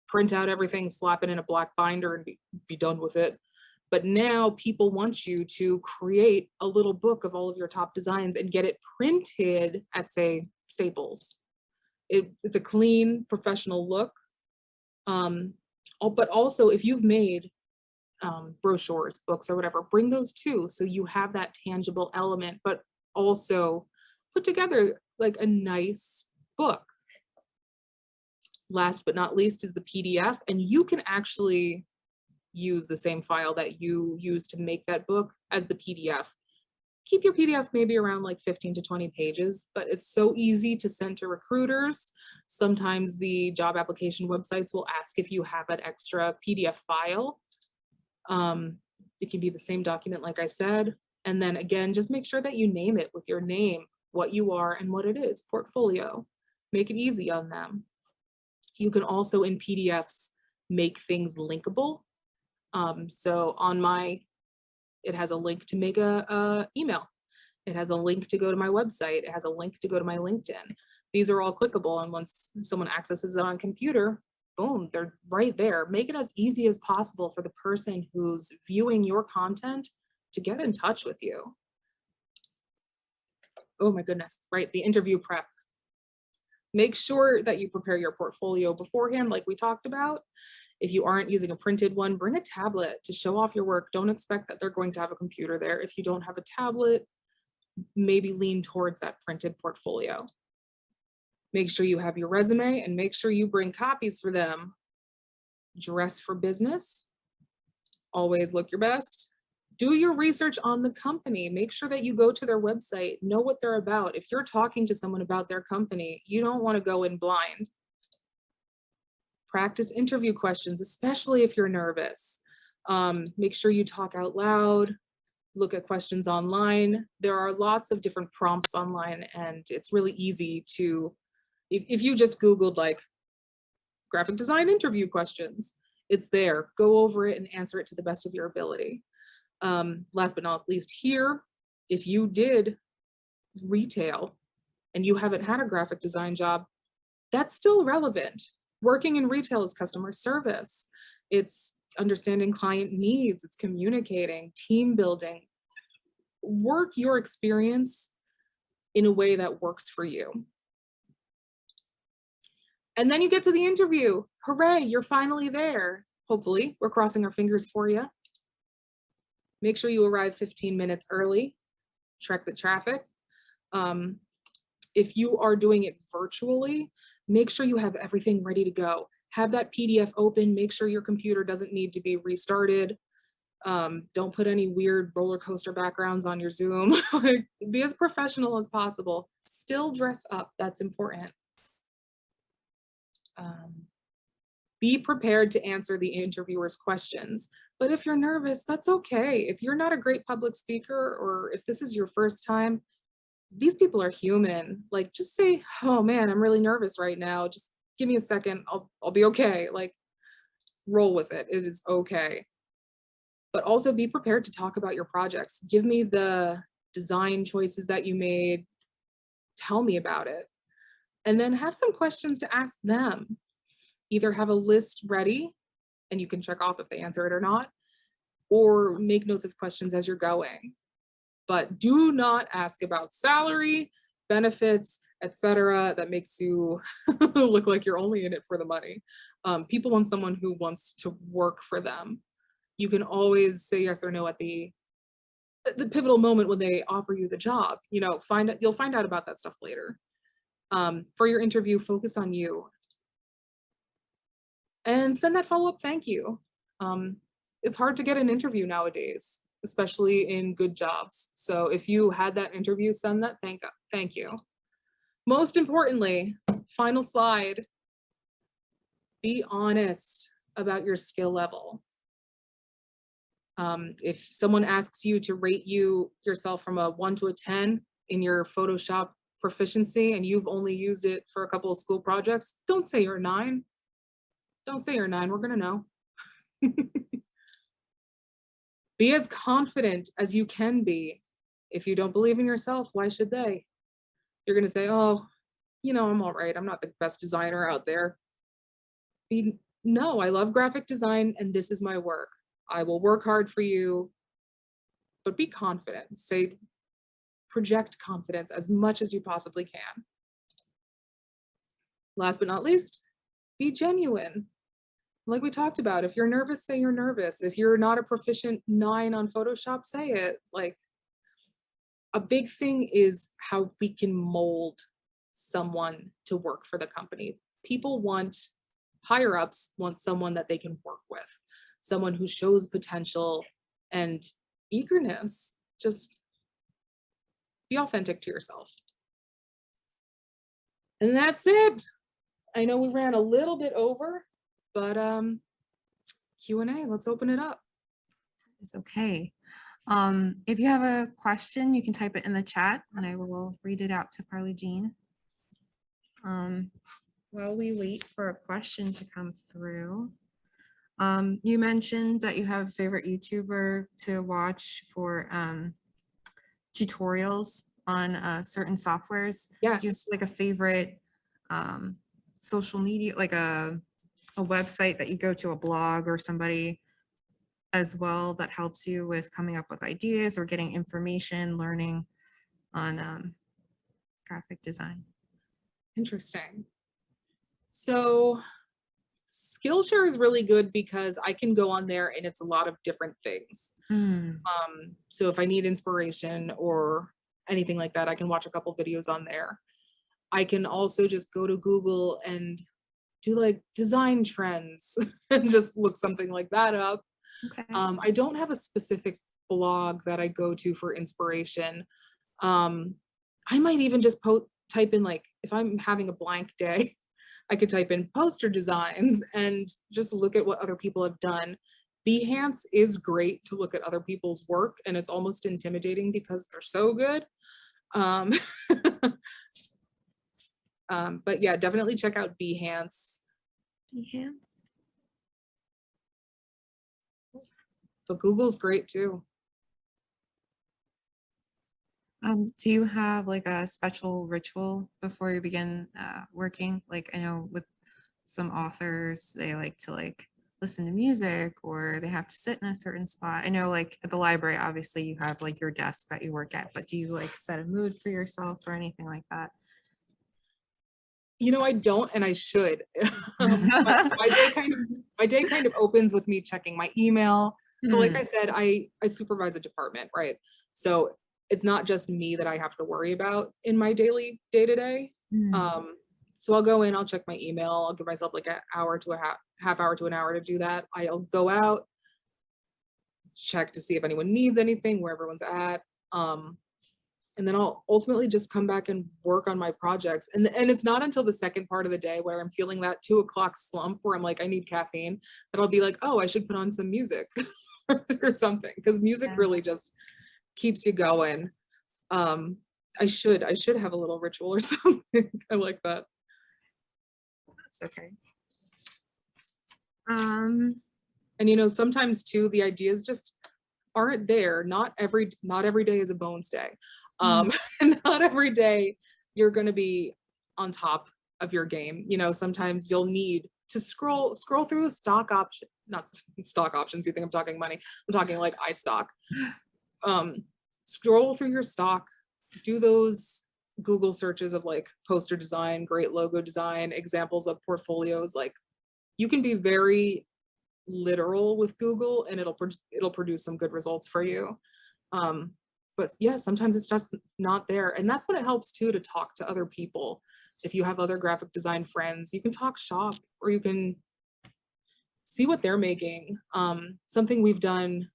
print out everything, slap it in a black binder and be done with it. But now people want you to create a little book of all of your top designs and get it printed at, say, Staples. It's a clean, professional look. But also if you've made brochures, books, or whatever, bring those too, so you have that tangible element, but also put together like a nice book. Last but not least is the PDF, and you can actually use the same file that you use to make that book as the PDF. Keep your PDF maybe around like 15 to 20 pages, but it's so easy to send to recruiters. Sometimes the job application websites will ask if you have an extra PDF file. It can be the same document, like I said. And then again, just make sure that you name it with your name, what you are and what it is, portfolio. Make it easy on them. You can also in PDFs make things linkable. So on it has a link to make a email. It has a link to go to my website. It has a link to go to my LinkedIn. These are all clickable, and once someone accesses it on computer, boom, they're right there. Make it as easy as possible for the person who's viewing your content to get in touch with you. Oh my goodness, right, the interview prep. Make sure that you prepare your portfolio beforehand, like we talked about. If you aren't using a printed one, bring a tablet to show off your work. Don't expect that they're going to have a computer there. If you don't have a tablet, maybe lean towards that printed portfolio. Make sure you have your resume and make sure you bring copies for them. Dress for business. Always look your best. Do your research on the company. Make sure that you go to their website, know what they're about. If you're talking to someone about their company, you don't want to go in blind. Practice interview questions, especially if you're nervous. Make sure you talk out loud. Look at questions online. There are lots of different prompts online, and it's really easy to, if you just Googled like graphic design interview questions, it's there. Go over it and answer it to the best of your ability. Last but not least here, if you did retail and you haven't had a graphic design job, that's still relevant. Working in retail is customer service. It's understanding client needs. It's communicating, team building. Work your experience in a way that works for you. And then you get to the interview. Hooray, you're finally there. Hopefully, we're crossing our fingers for you. Make sure you arrive 15 minutes early. Check the traffic. If you are doing it virtually, make sure you have everything ready to go. Have that PDF open. Make sure your computer doesn't need to be restarted. Don't put any weird roller coaster backgrounds on your Zoom. Be as professional as possible. Still dress up. That's important. Be prepared to answer the interviewer's questions. But if you're nervous, that's okay. If you're not a great public speaker, or if this is your first time, these people are human. Like, just say, oh man, I'm really nervous right now. Just give me a second. I'll be okay. Like, roll with it. It is okay. But also be prepared to talk about your projects. Give me the design choices that you made. Tell me about it. And then have some questions to ask them. Either have a list ready and you can check off if they answer it or not, or make notes of questions as you're going. but do not ask about salary, benefits, etc. That makes you look like you're only in it for the money. People want someone who wants to work for them. You can always say yes or no at the pivotal moment when they offer you the job. You know, you'll find out about that stuff later. For your interview, focus on you. And send that follow-up thank you. It's hard to get an interview nowadays, especially in good jobs. So if you had that interview, send that thank you. Most importantly, final slide, be honest about your skill level. If someone asks you to rate yourself from a 1 to a 10 in your Photoshop proficiency and you've only used it for a couple of school projects, don't say you're a 9. Don't say you're a 9, we're gonna know. Be as confident as you can be. If you don't believe in yourself, why should they? You're gonna say, oh, you know, I'm all right. I'm not the best designer out there. No, I love graphic design and this is my work. I will work hard for you, but be confident. Project confidence as much as you possibly can. Last but not least, be genuine. Like we talked about, if you're nervous, say you're nervous. If you're not a proficient 9 on Photoshop, say it. Like, a big thing is how we can mold someone to work for the company. People higher ups want someone that they can work with, someone who shows potential and eagerness. Just be authentic to yourself. And that's it. I know we ran a little bit over, but Q&A, let's open it up. It's okay. If you have a question, you can type it in the chat and I will read it out to Carly Jean. While we wait for a question to come through, you mentioned that you have a favorite YouTuber to watch for tutorials on certain softwares. Yes. Do you have like a favorite social media, like a website that you go to, a blog or somebody as well that helps you with coming up with ideas or getting information, learning on graphic design? Interesting. So Skillshare is really good because I can go on there and it's a lot of different things. So if I need inspiration or anything like that, I can watch a couple videos on there. I can also just go to Google and do like design trends and just look something like that up. Okay. I don't have a specific blog that I go to for inspiration. I might even just type in, like, if I'm having a blank day, I could type in poster designs and just look at what other people have done. Behance is great to look at other people's work, and it's almost intimidating because they're so good. But yeah, definitely check out Behance. Behance. But Google's great too. Do you have like a special ritual before you begin working? Like, I know with some authors, they like to listen to music or they have to sit in a certain spot. I know like at the library, obviously you have like your desk that you work at, but do you like set a mood for yourself or anything like that? You know, I don't, and I should. My day kind of opens with me checking my email. So like I said, I supervise a department, right? So it's not just me that I have to worry about in my daily day-to-day. So I'll go in, I'll check my email, I'll give myself like an hour to a half hour to an hour to do that. I'll go out, check to see if anyone needs anything, where everyone's at. And then I'll ultimately just come back and work on my projects. And it's not until the second part of the day where I'm feeling that 2 o'clock slump where I'm like, I need caffeine, that I'll be like, oh, I should put on some music or something. Because music really just keeps you going. I should have a little ritual or something. I like that. That's okay. And you know, sometimes too, the ideas just aren't there. Not every day is a bones day. Not every day you're going to be on top of your game. You know, sometimes you'll need to scroll through the stock option, not stock options. You think I'm talking money? I'm talking like iStock. scroll through your stock, do those Google searches of like poster design, great logo design, examples of portfolios. Like you can be very literal with Google and it'll produce some good results for you. But yeah, sometimes it's just not there. And that's when it helps too to talk to other people. If you have other graphic design friends, you can talk shop or you can see what they're making. Something we've done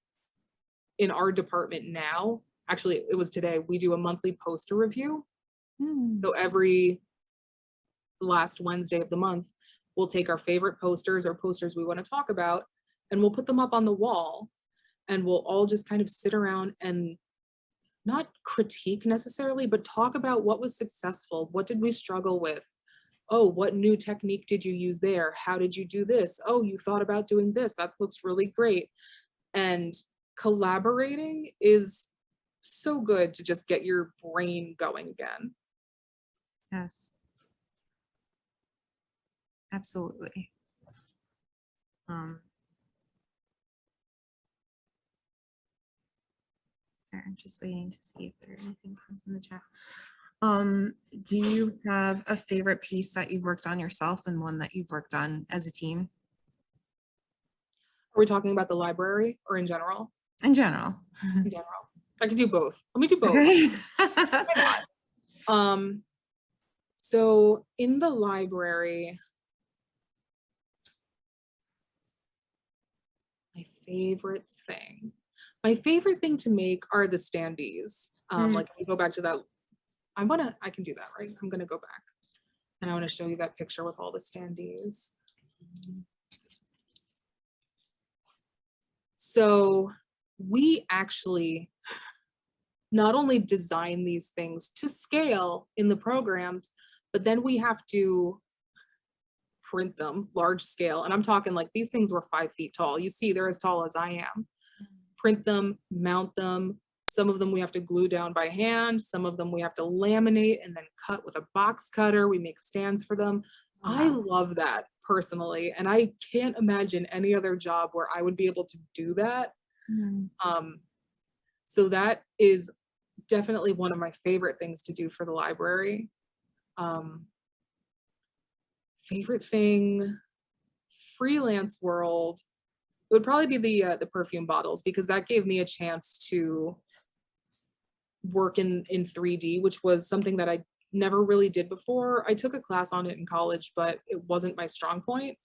in our department now, actually it was today, we do a monthly poster review. So every last Wednesday of the month, we'll take our favorite posters or posters we want to talk about, and we'll put them up on the wall, and we'll all just kind of sit around and not critique necessarily, but talk about what was successful. What did we struggle with? Oh, what new technique did you use there? How did you do this? Oh, you thought about doing this. That looks really great. And collaborating is so good to just get your brain going again. Yes. Absolutely. Sorry, I'm just waiting to see if there anything comes in the chat. Do you have a favorite piece that you've worked on yourself and one that you've worked on as a team? Are we talking about the library or in general? In general. In general. I could do both. Let me do both. Okay. Why not? So in the library, my favorite thing to make are the standees. Like if you go back to that, I can do that, right? I'm gonna go back and I want to show you that picture with all the standees. So we actually not only design these things to scale in the programs, but then we have to print them large scale. And I'm talking like these things were 5 feet tall. You see, they're as tall as I am. Print them, mount them. Some of them we have to glue down by hand. Some of them we have to laminate and then cut with a box cutter. We make stands for them. Wow. I love that personally. And I can't imagine any other job where I would be able to do that. So that is definitely one of my favorite things to do for the library. Favorite thing, freelance world, it would probably be the perfume bottles, because that gave me a chance to work in 3D, which was something that I never really did before. I took a class on it in college, but it wasn't my strong point.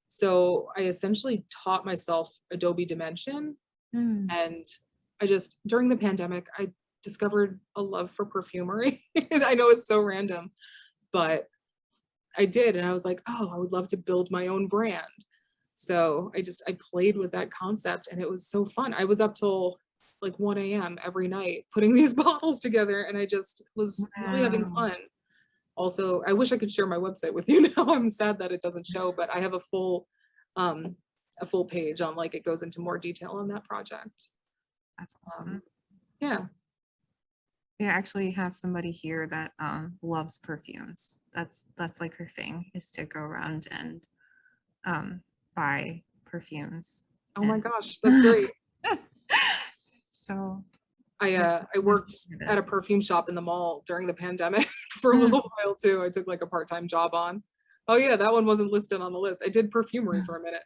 So I essentially taught myself Adobe Dimension. And I just, during the pandemic, I discovered a love for perfumery. I know it's so random, but I did. And I was like, oh, I would love to build my own brand. So I played with that concept and it was so fun. I was up till like 1 a.m. every night putting these bottles together, and I just was really having fun. Also, I wish I could share my website with you now. I'm sad that it doesn't show, but I have a full page on, like, it goes into more detail on that project. That's awesome. Yeah. We actually have somebody here that loves perfumes. That's like her thing, is to go around and buy perfumes. Oh my gosh, that's great. So I worked at a perfume shop in the mall during the pandemic for a little while too. I took like a part-time job on. Oh yeah, that one wasn't listed on the list. I did perfumery for a minute.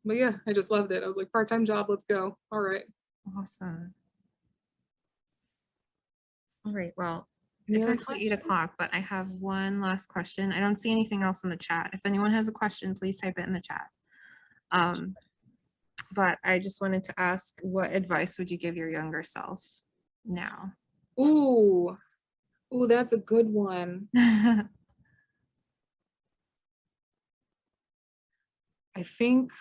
But yeah, I just loved it. I was like, part-time job, let's go. All right. Awesome. All right, well, it's actually 8 o'clock, but I have one last question. I don't see anything else in the chat. If anyone has a question, please type it in the chat. But I just wanted to ask, what advice would you give your younger self now? Ooh, that's a good one. I think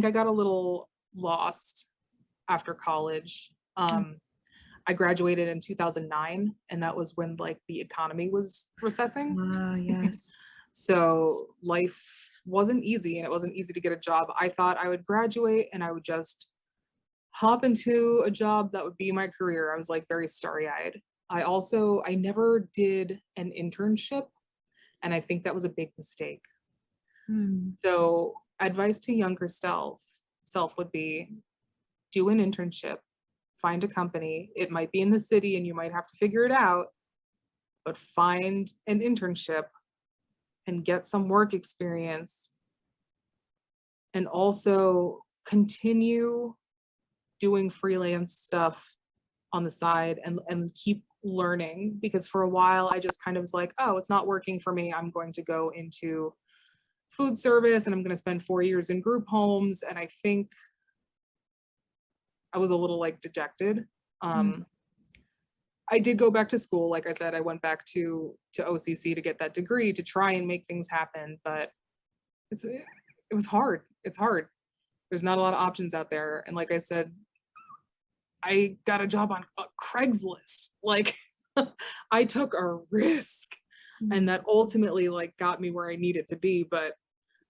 I got a little lost after college. I graduated in 2009, and that was when like the economy was recessing. Yes. So life wasn't easy, and it wasn't easy to get a job. I thought I would graduate and I would just hop into a job that would be my career. I was like very starry-eyed. I never did an internship, and I think that was a big mistake. So advice to younger self, self would be do an internship, find a company. It might be in the city and you might have to figure it out, but find an internship and get some work experience. And also continue doing freelance stuff on the side and keep learning, because for a while I just kind of was like, oh, it's not working for me. I'm going to go into food service and I'm going to spend 4 years in group homes. And I think I was a little like dejected. I did go back to school. Like I said, I went back to OCC to get that degree to try and make things happen, but it was hard. It's hard. There's not a lot of options out there. And like I said, I got a job on Craigslist. Like I took a risk and that ultimately like got me where I needed to be. But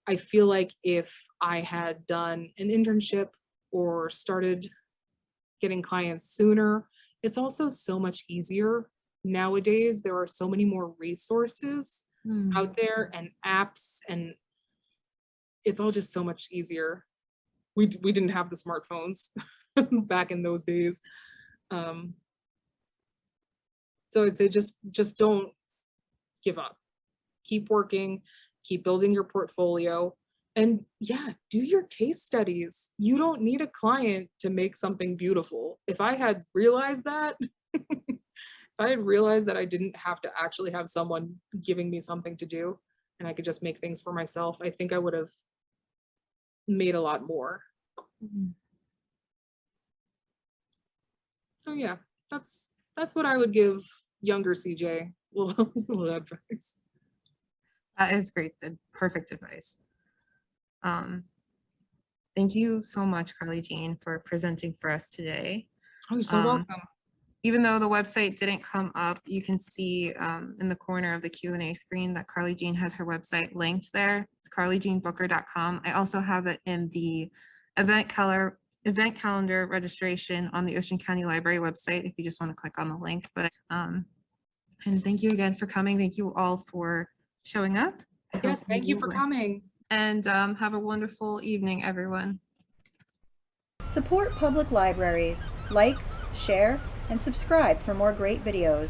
I feel like if I had done an internship or started getting clients sooner, it's also so much easier. Nowadays, there are so many more resources out there and apps, and it's all just so much easier. We didn't have the smartphones back in those days. So I'd say just don't give up. Keep working, keep building your portfolio, and yeah, do your case studies. You don't need a client to make something beautiful. If I had realized that, if I had realized that I didn't have to actually have someone giving me something to do and I could just make things for myself, I think I would have made a lot more. So yeah, that's what I would give younger CJ. Little advice. That is great. Perfect advice. Thank you so much, Carly Jean, for presenting for us today. Oh, you're so welcome. Even though the website didn't come up, you can see in the corner of the Q&A screen that Carly Jean has her website linked there. It's carlyjeanbooker.com. I also have it in the event calendar registration on the Ocean County Library website if you just want to click on the link. But and thank you again for coming. Thank you all for showing up. Yes, thank you for coming. And have a wonderful evening, everyone. Support public libraries. Like, share, and subscribe for more great videos.